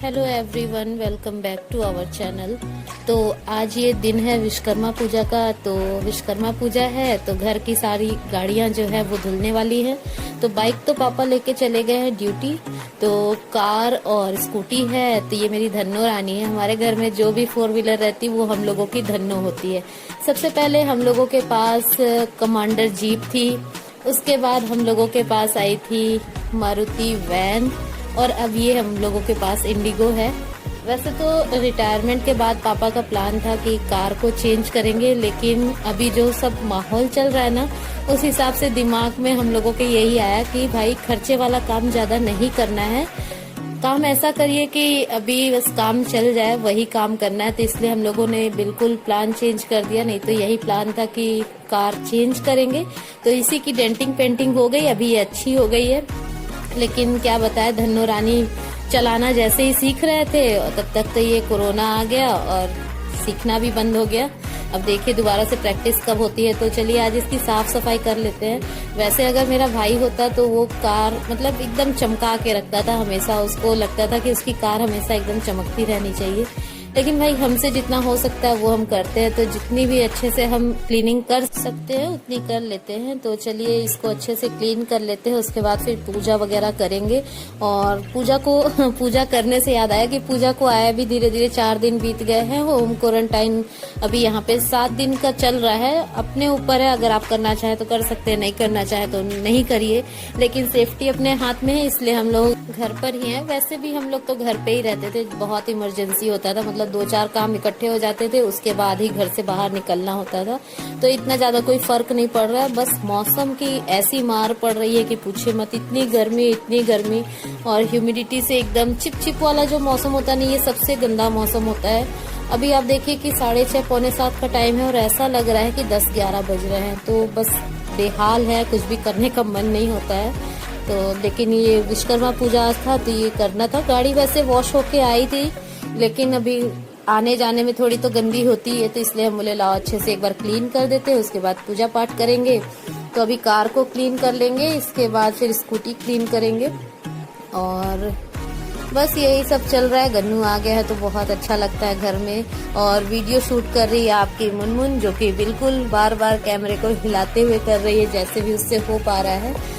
Hello everyone, welcome back to our channel. तो आज ये दिन है विश्वकर्मा पूजा का। तो विश्वकर्मा पूजा है तो घर की सारी गाड़ियां जो है वो धुलने वाली है। तो बाइक तो पापा लेके चले गए हैं ड्यूटी, तो कार और स्कूटी है। तो ये मेरी धन्नो रानी है। हमारे घर में जो भी 4 व्हीलर रहती वो हम लोगों की धन्नो होती है। सबसे पहले हम लोगों के पास कमांडर जीप थी, उसके बाद हम लोगों के पास आई थी मारुति वैन, और अब ये हम लोगों के पास इंडिगो है। वैसे तो रिटायरमेंट के बाद पापा का प्लान था कि कार को चेंज करेंगे, लेकिन अभी जो सब माहौल चल रहा है ना, उस हिसाब से दिमाग में हम लोगों के यही आया कि भाई खर्चे वाला काम ज्यादा नहीं करना है, काम ऐसा करिए कि अभी बस काम चल जाए, वही काम करना है। तो इसलिए हम लोगों ने बिल्कुल प्लान चेंज कर दिया। नहीं तो यही प्लान था कि कार चेंज करेंगे। तो इसी की डेंटिंग पेंटिंग हो गई, अभी ये अच्छी हो गई है। लेकिन क्या बताए, धन्नो रानी चलाना जैसे ही सीख रहे थे तब तक तो ये कोरोना आ गया और सीखना भी बंद हो गया। अब देखिए दोबारा से प्रैक्टिस कब होती है। तो चलिए आज इसकी साफ सफाई कर लेते हैं। वैसे अगर मेरा भाई होता तो वो कार मतलब एकदम चमका के रखता था, हमेशा उसको लगता था कि उसकी कार हमेशा एकदम चमकती रहनी चाहिए। लेकिन भाई हमसे जितना हो सकता है वो हम करते हैं। तो जितनी भी अच्छे से हम क्लीनिंग कर सकते हैं उतनी कर लेते हैं। तो चलिए इसको अच्छे से क्लीन कर लेते हैं, उसके बाद फिर पूजा वगैरह करेंगे। और पूजा करने से याद आया कि पूजा को आया भी धीरे धीरे 4 दिन बीत गए हैं। होम क्वारंटाइन अभी यहाँ पे 7 दिन का चल रहा है। अपने ऊपर है, अगर आप करना चाहे तो कर सकते हैं, नहीं करना चाहे तो नहीं करिए। लेकिन सेफ्टी अपने हाथ में है, इसलिए हम लोग घर पर ही हैं। वैसे भी हम लोग तो घर पे ही रहते थे, बहुत इमरजेंसी होता था, मतलब 2-4 काम इकट्ठे हो जाते थे, उसके बाद ही घर से बाहर निकलना होता था। तो इतना ज्यादा कोई फर्क नहीं पड़ रहा है। बस मौसम की ऐसी मार पड़ रही है कि पूछे मत, इतनी गर्मी और ह्यूमिडिटी से एकदम चिपचिप वाला जो मौसम होता नहीं, ये सबसे गंदा मौसम होता है। अभी आप देखिए कि 6:30 पौने 7 का टाइम है और ऐसा लग रहा है कि 10-11 बज रहे हैं। तो बस बेहाल है, कुछ भी करने का मन नहीं होता है। तो लेकिन ये विश्वकर्मा पूजा था तो ये करना था। गाड़ी वैसे वॉश होके आई थी, लेकिन अभी आने जाने में थोड़ी तो गंदी होती है, तो इसलिए हम बोले लाओ अच्छे से एक बार क्लीन कर देते हैं, उसके बाद पूजा पाठ करेंगे। तो अभी कार को क्लीन कर लेंगे, इसके बाद फिर स्कूटी क्लीन करेंगे। और बस यही सब चल रहा है। गन्नू आ गया है तो बहुत अच्छा लगता है घर में। और वीडियो शूट कर रही है आपकी मुनमुन, जो कि बिल्कुल बार बार कैमरे को हिलाते हुए कर रही है, जैसे भी उससे हो पा रहा है।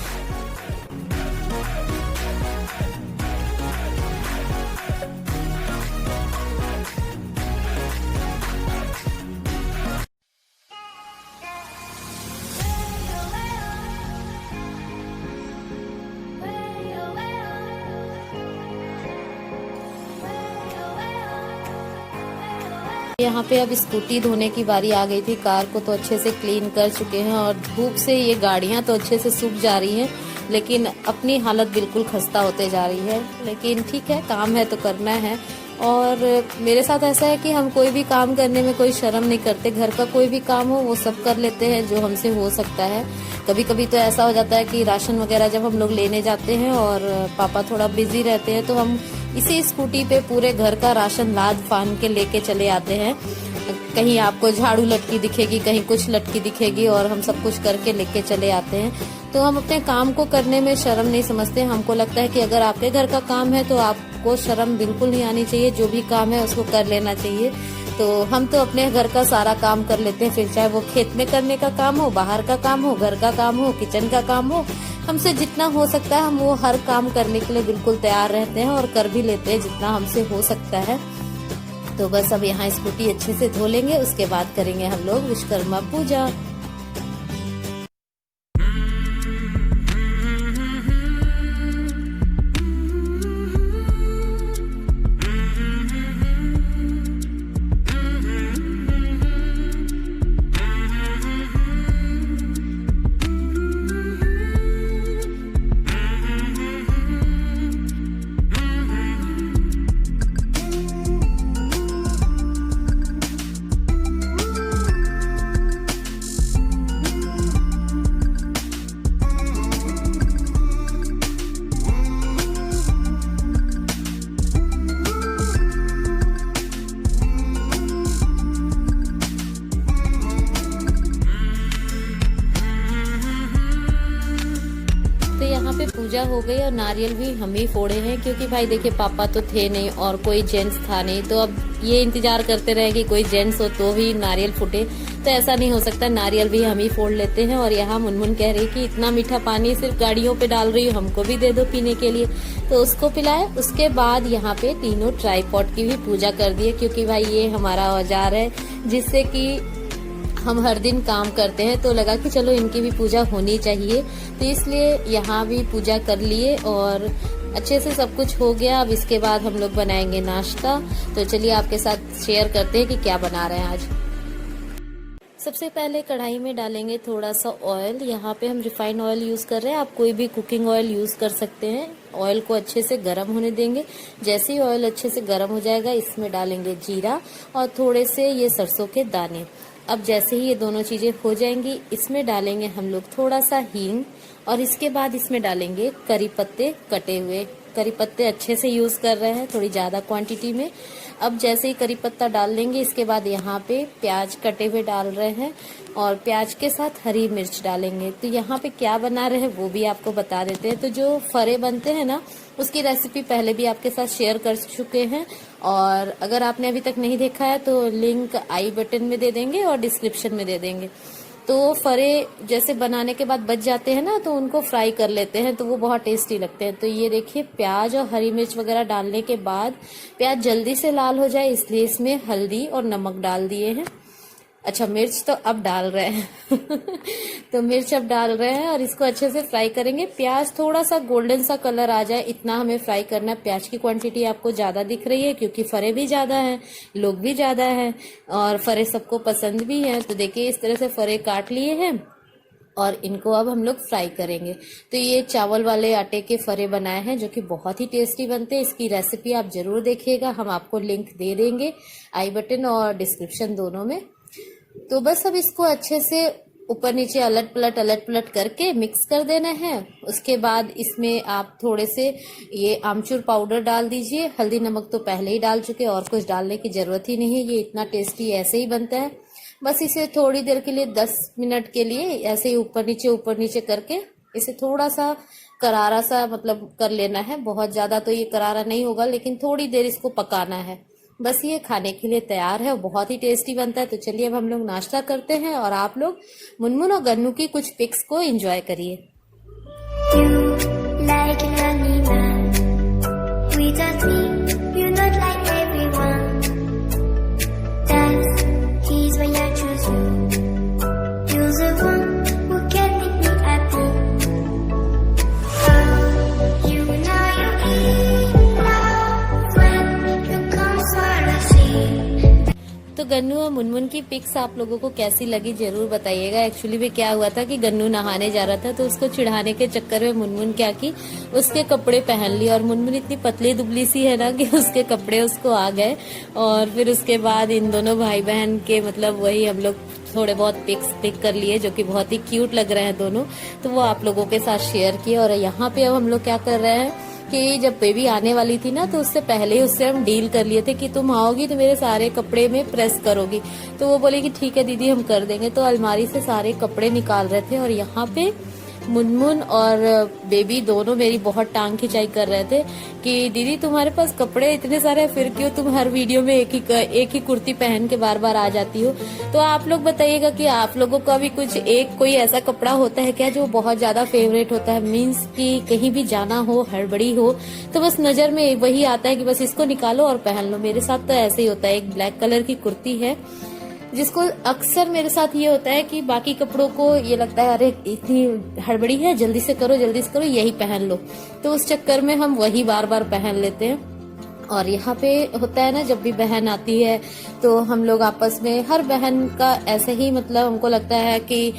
यहाँ पे अब स्कूटी धोने की बारी आ गई थी। कार को तो अच्छे से क्लीन कर चुके हैं और धूप से ये गाड़ियां तो अच्छे से सूख जा रही हैं, लेकिन अपनी हालत बिल्कुल खस्ता होते जा रही है। लेकिन ठीक है, काम है तो करना है। और मेरे साथ ऐसा है कि हम कोई भी काम करने में कोई शर्म नहीं करते। घर का कोई भी काम हो वो सब कर लेते हैं जो हमसे हो सकता है। कभी कभी तो ऐसा हो जाता है कि राशन वगैरह जब हम लोग लेने जाते हैं और पापा थोड़ा बिजी रहते हैं, तो हम इसी स्कूटी पे पूरे घर का राशन लाद फान के लेके चले आते हैं। कहीं आपको झाड़ू लटकी दिखेगी, कहीं कुछ लटकी दिखेगी, और हम सब कुछ करके लेके चले आते हैं। तो हम अपने काम को करने में शर्म नहीं समझते। हमको लगता है कि अगर आपके घर का काम है तो आपको शर्म बिल्कुल नहीं आनी चाहिए, जो भी काम है उसको कर लेना चाहिए। तो हम तो अपने घर का सारा काम कर लेते हैं, फिर चाहे वो खेत में करने का काम हो, बाहर का काम हो, घर का काम हो, किचन का काम हो, हमसे जितना हो सकता है हम वो हर काम करने के लिए बिल्कुल तैयार रहते हैं और कर भी लेते हैं जितना हमसे हो सकता है। तो बस अब यहाँ स्कूटी अच्छे से धो लेंगे, उसके बाद करेंगे हम लोग विश्वकर्मा पूजा। पूजा हो गई और नारियल भी हम ही फोड़े हैं, क्योंकि भाई देखिए पापा तो थे नहीं और कोई जेंट्स था नहीं, तो अब ये इंतजार करते रहे कि कोई जेंट्स हो तो भी नारियल फूटे, तो ऐसा नहीं हो सकता, नारियल भी हम ही फोड़ लेते हैं। और यहाँ मुनमुन कह रही कि इतना मीठा पानी सिर्फ गाड़ियों पे डाल रही हो, हमको भी दे दो पीने के लिए, तो उसको पिलाए। उसके बाद यहाँ पे तीनों ट्राइपॉड की भी पूजा कर दी है, क्योंकि भाई ये हमारा औजार है जिससे कि हम हर दिन काम करते हैं, तो लगा कि चलो इनकी भी पूजा होनी चाहिए, तो इसलिए यहाँ भी पूजा कर लिए और अच्छे से सब कुछ हो गया। अब इसके बाद हम लोग बनाएंगे नाश्ता, तो चलिए आपके साथ शेयर करते हैं कि क्या बना रहे हैं आज। सबसे पहले कढ़ाई में डालेंगे थोड़ा सा ऑयल। यहाँ पे हम रिफाइंड ऑयल यूज कर रहे हैं, आप कोई भी कुकिंग ऑयल यूज कर सकते हैं। ऑयल को अच्छे से गर्म होने देंगे। जैसे ही ऑयल अच्छे से गर्म हो जाएगा, इसमें डालेंगे जीरा और थोड़े से ये सरसों के दाने। अब जैसे ही ये दोनों चीजें हो जाएंगी, इसमें डालेंगे हम लोग थोड़ा सा हींग और इसके बाद इसमें डालेंगे करी पत्ते कटे हुए। करी पत्ते अच्छे से यूज कर रहे हैं, थोड़ी ज्यादा क्वांटिटी में। अब जैसे ही करी पत्ता डाल लेंगे, इसके बाद यहाँ पे प्याज कटे हुए डाल रहे हैं और प्याज के साथ हरी मिर्च डालेंगे। तो यहाँ पे क्या बना रहे हैं वो भी आपको बता देते हैं। तो जो फरे बनते हैं ना, उसकी रेसिपी पहले भी आपके साथ शेयर कर चुके हैं, और अगर आपने अभी तक नहीं देखा है तो लिंक आई बटन में दे देंगे और डिस्क्रिप्शन में दे देंगे। तो फरे जैसे बनाने के बाद बच जाते हैं ना, तो उनको फ्राई कर लेते हैं, तो वो बहुत टेस्टी लगते हैं। तो ये देखिए प्याज और हरी मिर्च वगैरह डालने के बाद प्याज जल्दी से लाल हो जाए, इसलिए इसमें हल्दी और नमक डाल दिए हैं। अच्छा, मिर्च तो अब डाल रहे हैं तो मिर्च अब डाल रहे हैं और इसको अच्छे से फ्राई करेंगे। प्याज थोड़ा सा गोल्डन सा कलर आ जाए, इतना हमें फ्राई करना है। प्याज की क्वांटिटी आपको ज्यादा दिख रही है क्योंकि फरे भी ज्यादा हैं, लोग भी ज्यादा हैं और फरे सबको पसंद भी हैं। तो देखिए इस तरह से फरे काट लिए हैं और इनको अब हम लोग फ्राई करेंगे। तो ये चावल वाले आटे के फरे बनाए हैं जो कि बहुत ही टेस्टी बनते हैं। इसकी रेसिपी आप जरूर देखिएगा, हम आपको लिंक दे देंगे आई बटन और डिस्क्रिप्शन दोनों में। तो बस अब इसको अच्छे से ऊपर नीचे अलट पलट करके मिक्स कर देना है। उसके बाद इसमें आप थोड़े से ये आमचूर पाउडर डाल दीजिए। हल्दी नमक तो पहले ही डाल चुके, और कुछ डालने की जरूरत ही नहीं है, ये इतना टेस्टी ऐसे ही बनता है। बस इसे थोड़ी देर के लिए 10 मिनट के लिए ऐसे ही ऊपर नीचे करके इसे थोड़ा सा करारा सा मतलब कर लेना है। बहुत ज्यादा तो ये करारा नहीं होगा, लेकिन थोड़ी देर इसको पकाना है। बस ये खाने के लिए तैयार है और बहुत ही टेस्टी बनता है। तो चलिए अब हम लोग नाश्ता करते हैं और आप लोग मुनमुन और गन्नू की कुछ पिक्स को एंजॉय करिए। तो गन्नू और मुनमुन की पिक्स आप लोगों को कैसी लगी जरूर बताइएगा। एक्चुअली में क्या हुआ था कि गन्नू नहाने जा रहा था, तो उसको चिढ़ाने के चक्कर में मुनमुन क्या की, उसके कपड़े पहन लिए। और मुनमुन इतनी पतली दुबली सी है ना कि उसके कपड़े उसको आ गए। और फिर उसके बाद इन दोनों भाई बहन के मतलब वही हम लोग थोड़े बहुत पिक्स क्लिक कर लिए, जो कि बहुत ही क्यूट लग रहे हैं दोनों। तो वो आप लोगों के साथ शेयर किए। और यहाँ पे अब हम लोग क्या कर रहे हैं कि जब बेबी आने वाली थी ना, तो उससे पहले ही उससे हम डील कर लिए थे कि तुम आओगी तो मेरे सारे कपड़े में प्रेस करोगी। तो वो बोली कि ठीक है दीदी हम कर देंगे। तो अलमारी से सारे कपड़े निकाल रहे थे और यहाँ पे मुनमुन और बेबी दोनों मेरी बहुत टांग खिंचाई कर रहे थे कि दीदी तुम्हारे पास कपड़े इतने सारे हैं, फिर क्यों तुम हर वीडियो में एक ही कुर्ती पहन के बार बार आ जाती हो। तो आप लोग बताइएगा कि आप लोगों का भी कुछ कोई ऐसा कपड़ा होता है क्या जो बहुत ज्यादा फेवरेट होता है, मीन्स कि कहीं भी जाना हो, हड़बड़ी हो, तो बस नजर में वही आता है कि बस इसको निकालो और पहन लो। मेरे साथ तो ऐसे ही होता है। एक ब्लैक कलर की कुर्ती है जिसको अक्सर मेरे साथ ये होता है कि बाकी कपड़ों को ये लगता है अरे इतनी हड़बड़ी है, जल्दी से करो यही पहन लो। तो उस चक्कर में हम वही बार बार पहन लेते हैं। और यहाँ पे होता है ना, जब भी बहन आती है तो हम लोग आपस में, हर बहन का ऐसे ही मतलब हमको लगता है कि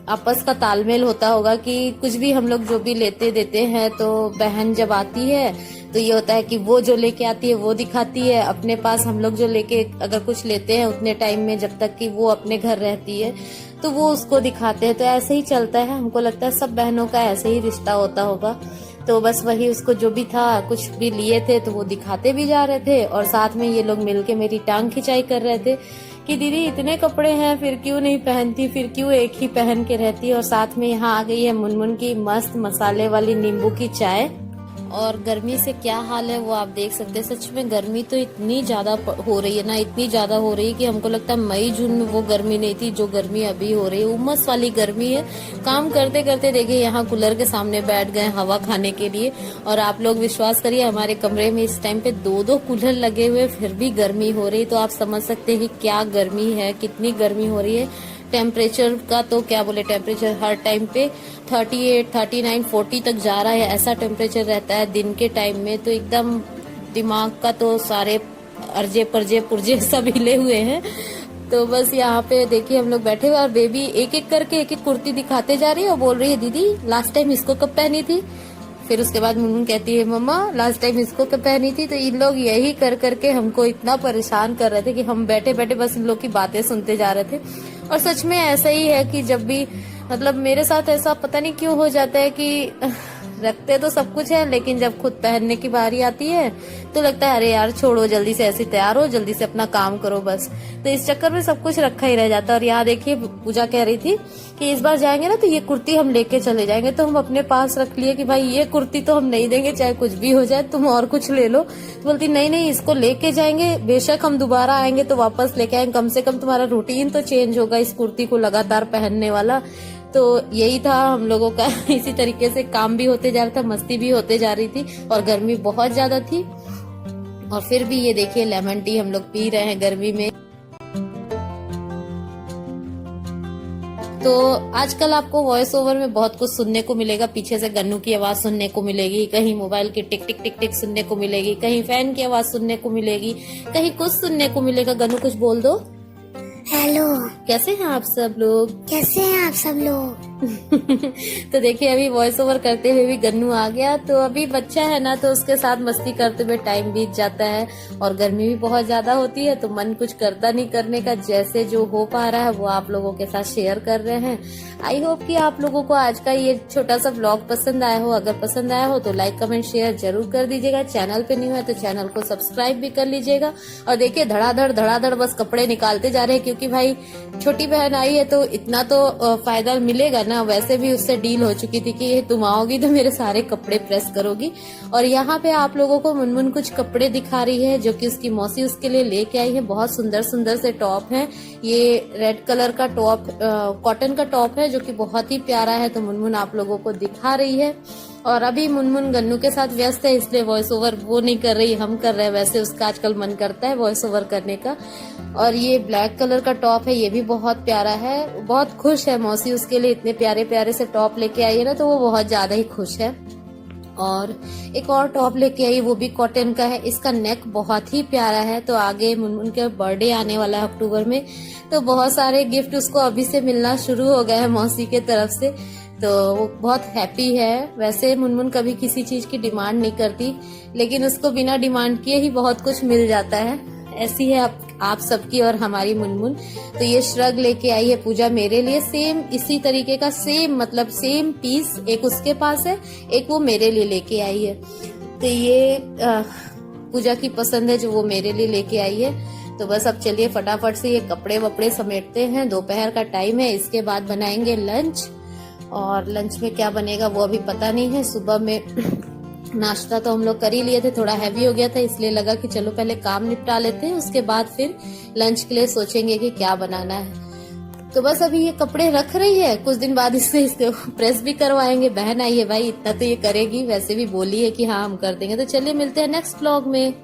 आपस का तालमेल होता होगा कि कुछ भी हम लोग जो भी लेते देते हैं, तो बहन जब आती है तो ये होता है कि वो जो लेके आती है वो दिखाती है अपने पास, हम लोग जो लेके अगर कुछ लेते हैं उतने टाइम में जब तक कि वो अपने घर रहती है तो वो उसको दिखाते हैं। तो ऐसे ही चलता है, हमको लगता है सब बहनों का ऐसे ही रिश्ता होता होगा। तो बस वही, उसको जो भी था, कुछ भी लिए थे तो वो दिखाते भी जा रहे थे और साथ में ये लोग मिलके मेरी टांग खिंचाई कर रहे थे कि दीदी इतने कपड़े हैं फिर क्यों नहीं पहनती, फिर क्यों एक ही पहन के रहती। और साथ में यहाँ आ गई है मुनमुन की मस्त मसाले वाली नींबू की चाय। और गर्मी से क्या हाल है वो आप देख सकते हैं। सच में गर्मी तो इतनी ज्यादा हो रही है ना, इतनी ज्यादा हो रही है कि हमको लगता है मई जून में वो गर्मी नहीं थी जो गर्मी अभी हो रही है। उमस वाली गर्मी है। काम करते करते देखिए यहाँ कूलर के सामने बैठ गए हवा खाने के लिए। और आप लोग विश्वास करिए हमारे कमरे में इस टाइम पे 2-2 कूलर लगे हुए फिर भी गर्मी हो रही। तो आप समझ सकते हैं कि क्या गर्मी है, कितनी गर्मी हो रही है। टेम्परेचर का तो क्या बोले, टेम्परेचर हर टाइम पे 38, 39, 40 तक जा रहा है। ऐसा टेम्परेचर रहता है दिन के टाइम में। तो एकदम दिमाग का तो सारे अर्जे परजे पुर्जे सब हिले हुए हैं। तो बस यहाँ पे देखिए हम लोग बैठे हुए और बेबी एक एक करके एक एक कुर्ती दिखाते जा रही है और बोल रही है दीदी लास्ट टाइम इसको कब पहनी थी। फिर उसके बाद मुनमुन कहती है मम्मा लास्ट टाइम इसको कब पहनी थी। तो इन लोग यही कर करके हमको इतना परेशान कर रहे थे कि हम बैठे बैठे बस इन लोग की बातें सुनते जा रहे थे। और सच में ऐसा ही है कि जब भी मतलब मेरे साथ ऐसा पता नहीं क्यों हो जाता है कि रखते तो सब कुछ है लेकिन जब खुद पहनने की बारी आती है तो लगता है अरे यार छोड़ो, जल्दी से ऐसे तैयार हो, जल्दी से अपना काम करो बस। तो इस चक्कर में सब कुछ रखा ही रह जाता है। और यहाँ देखिए पूजा कह रही थी कि इस बार जाएंगे ना तो ये कुर्ती हम लेके चले जाएंगे। तो हम अपने पास रख लिए कि भाई ये कुर्ती तो हम नहीं देंगे, चाहे कुछ भी हो जाए, तुम और कुछ ले लो। तो बोलती नहीं नहीं इसको लेके जाएंगे, बेशक हम दोबारा आएंगे तो वापस लेके आएंगे, कम से कम तुम्हारा रूटीन तो चेंज होगा इस कुर्ती को लगातार पहनने वाला। तो यही था हम लोगों का। इसी तरीके से काम भी होते जा रहा था, मस्ती भी होते जा रही थी और गर्मी बहुत ज्यादा थी। और फिर भी ये देखिए लेमन टी हम लोग पी रहे हैं गर्मी में। तो आजकल आपको वॉइस ओवर में बहुत कुछ सुनने को मिलेगा। पीछे से गन्नू की आवाज सुनने को मिलेगी, कहीं मोबाइल की टिक टिक टिक टिक सुनने को मिलेगी, कहीं फैन की आवाज सुनने को मिलेगी, कहीं कुछ सुनने को मिलेगा। गन्नू कुछ बोल दो। हेलो, कैसे हैं आप सब लोग? कैसे हैं आप सब लोग? तो देखिए अभी वॉइस ओवर करते हुए भी गन्नू आ गया। तो अभी बच्चा है ना तो उसके साथ मस्ती करते हुए टाइम बीत जाता है। और गर्मी भी बहुत ज्यादा होती है तो मन कुछ करता नहीं करने का। जैसे जो हो पा रहा है वो आप लोगों के साथ शेयर कर रहे हैं। आई होप कि आप लोगों को आज का ये छोटा सा व्लॉग पसंद आया हो। अगर पसंद आया हो तो लाइक कमेंट शेयर जरूर कर दीजिएगा। चैनल पे न्यू है तो चैनल को सब्सक्राइब भी कर लीजिएगा। और देखिए धड़ाधड़ बस कपड़े निकालते जा रहे हैं क्योंकि भाई छोटी बहन आई है तो इतना तो फायदा मिलेगा ना। वैसे भी उससे डील हो चुकी थी कि तुम आओगी तो मेरे सारे कपड़े प्रेस करोगी। और यहाँ पे आप लोगों को मुनमुन कुछ कपड़े दिखा रही है जो कि उसकी मौसी उसके लिए लेके आई है। बहुत सुंदर सुंदर से टॉप हैं। ये रेड कलर का टॉप कॉटन का टॉप है जो कि बहुत ही प्यारा है। तो मुनमुन आप लोगों को दिखा रही है। और अभी मुनमुन गन्नू के साथ व्यस्त है इसलिए वॉइस ओवर वो नहीं कर रही, हम कर रहे हैं। वैसे उसका आजकल मन करता है वॉइस ओवर करने का। और ये ब्लैक कलर का टॉप है, ये भी बहुत प्यारा है। बहुत खुश है मौसी उसके लिए इतने प्यारे प्यारे से टॉप लेके आई है ना तो वो बहुत ज्यादा ही खुश है। और एक और टॉप लेके आई वो भी कॉटन का है। इसका नेक बहुत ही प्यारा है। तो आगे मुनमुन के बर्थडे आने वाला है अक्टूबर में तो बहुत सारे गिफ्ट उसको अभी से मिलना शुरू हो गए हैं मौसी के तरफ से। तो वो बहुत हैप्पी है। वैसे मुनमुन कभी किसी चीज की डिमांड नहीं करती लेकिन उसको बिना डिमांड किए ही बहुत कुछ मिल जाता है। ऐसी है आप सबकी और हमारी मुनमुन। तो ये श्रग लेके आई है पूजा मेरे लिए। सेम इसी तरीके का सेम पीस एक उसके पास है, एक वो मेरे लिए लेके आई है। तो ये पूजा की पसंद है जो वो मेरे लिए लेके आई है। तो बस अब चलिए फटाफट से ये कपड़े वपड़े समेटते हैं। दोपहर का टाइम है, इसके बाद बनाएंगे लंच। और लंच में क्या बनेगा वो अभी पता नहीं है। सुबह में नाश्ता तो हम लोग कर ही लिए थे, थोड़ा हैवी हो गया था इसलिए लगा कि चलो पहले काम निपटा लेते हैं, उसके बाद फिर लंच के लिए सोचेंगे कि क्या बनाना है। तो बस अभी ये कपड़े रख रही है, कुछ दिन बाद इससे प्रेस भी करवाएंगे। बहन आई है भाई, इतना तो ये करेगी। वैसे भी बोली है कि हाँ हम कर देंगे। तो चलिए मिलते हैं नेक्स्ट व्लॉग में।